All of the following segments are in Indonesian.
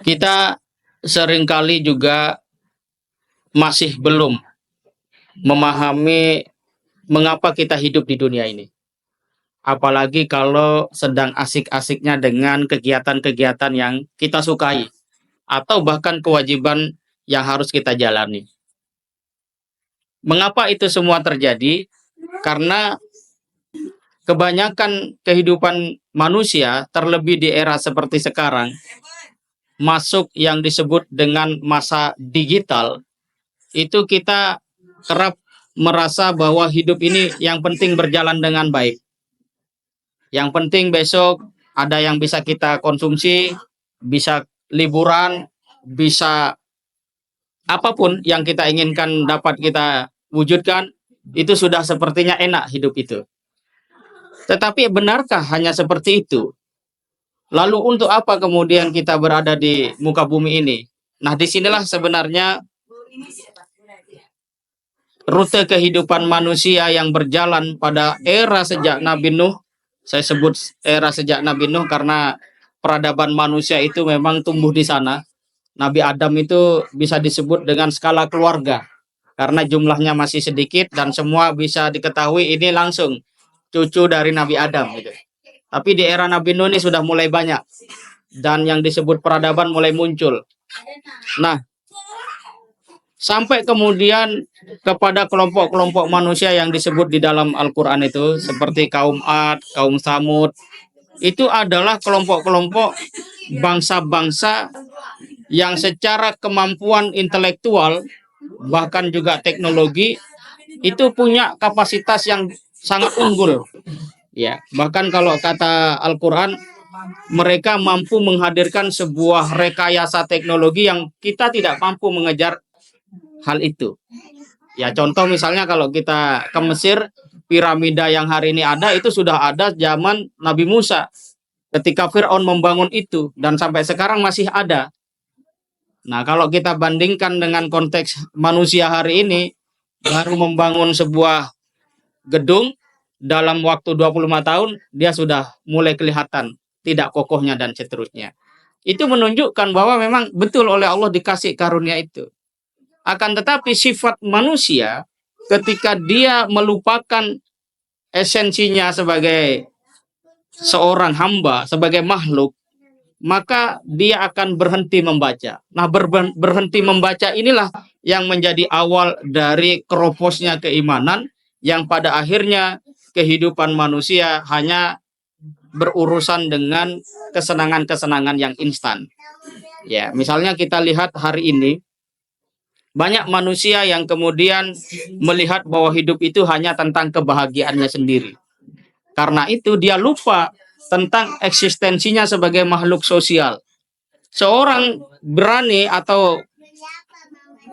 Kita seringkali juga masih belum memahami mengapa kita hidup di dunia ini. Apalagi kalau sedang asik-asiknya dengan kegiatan-kegiatan yang kita sukai atau bahkan kewajiban yang harus kita jalani. Mengapa itu semua terjadi? Karena kebanyakan kehidupan manusia, terlebih di era seperti sekarang, masuk yang disebut dengan masa digital, itu kita kerap merasa bahwa hidup ini yang penting berjalan dengan baik. Yang penting besok ada yang bisa kita konsumsi, bisa liburan, bisa apapun yang kita inginkan dapat kita wujudkan, itu sudah sepertinya enak hidup itu. Tetapi benarkah hanya seperti itu? Lalu untuk apa kemudian kita berada di muka bumi ini? Nah, disinilah sebenarnya rute kehidupan manusia yang berjalan pada era sejak Nabi Nuh. Saya sebut era sejak Nabi Nuh karena peradaban manusia itu memang tumbuh di sana. Nabi Adam itu bisa disebut dengan skala keluarga karena jumlahnya masih sedikit dan semua bisa diketahui ini langsung cucu dari Nabi Adam gitu. Tapi di era Nabi Nuh ini sudah mulai banyak dan yang disebut peradaban mulai muncul. Nah, sampai kemudian kepada kelompok-kelompok manusia yang disebut di dalam Al-Quran itu seperti kaum Ad, kaum Samud, itu adalah kelompok-kelompok bangsa-bangsa yang secara kemampuan intelektual bahkan juga teknologi itu punya kapasitas yang sangat unggul. Ya, bahkan kalau kata Al-Quran, mereka mampu menghadirkan sebuah rekayasa teknologi yang kita tidak mampu mengejar hal itu. Ya, contoh misalnya kalau kita ke Mesir, piramida yang hari ini ada itu sudah ada zaman Nabi Musa ketika Fir'aun membangun itu dan sampai sekarang masih ada. Nah, kalau kita bandingkan dengan konteks manusia hari ini, baru membangun sebuah gedung dalam waktu 25 tahun, dia sudah mulai kelihatan tidak kokohnya dan seterusnya. Itu menunjukkan bahwa memang betul oleh Allah dikasih karunia itu. Akan tetapi sifat manusia ketika dia melupakan esensinya sebagai seorang hamba, sebagai makhluk, maka dia akan berhenti membaca. Nah, berhenti membaca inilah yang menjadi awal dari keroposnya keimanan yang pada akhirnya kehidupan manusia hanya berurusan dengan kesenangan-kesenangan yang instan. Ya, misalnya kita lihat hari ini banyak manusia yang kemudian melihat bahwa hidup itu hanya tentang kebahagiaannya sendiri. Karena itu dia lupa tentang eksistensinya sebagai makhluk sosial. Seorang berani atau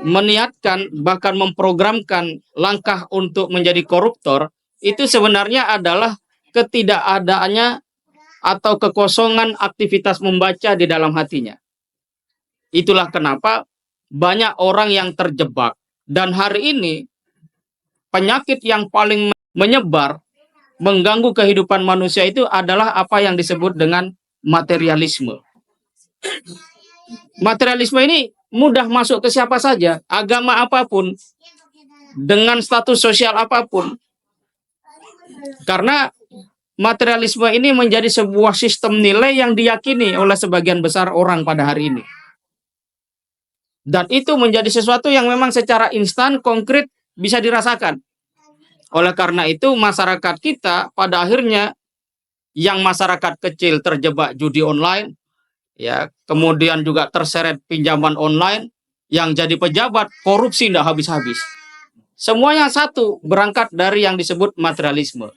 meniatkan bahkan memprogramkan langkah untuk menjadi koruptor itu sebenarnya adalah ketidakadaannya atau kekosongan aktivitas membaca di dalam hatinya. Itulah kenapa banyak orang yang terjebak. Dan hari ini penyakit yang paling menyebar, mengganggu kehidupan manusia itu adalah apa yang disebut dengan materialisme. Materialisme ini mudah masuk ke siapa saja, agama apapun, dengan status sosial apapun. Karena materialisme ini menjadi sebuah sistem nilai yang diyakini oleh sebagian besar orang pada hari ini. Dan itu menjadi sesuatu yang memang secara instan, konkret bisa dirasakan. Oleh karena itu masyarakat kita pada akhirnya yang masyarakat kecil terjebak judi online, ya, kemudian juga terseret pinjaman online, yang jadi pejabat korupsi tidak habis-habis. Semuanya satu, berangkat dari yang disebut materialisme.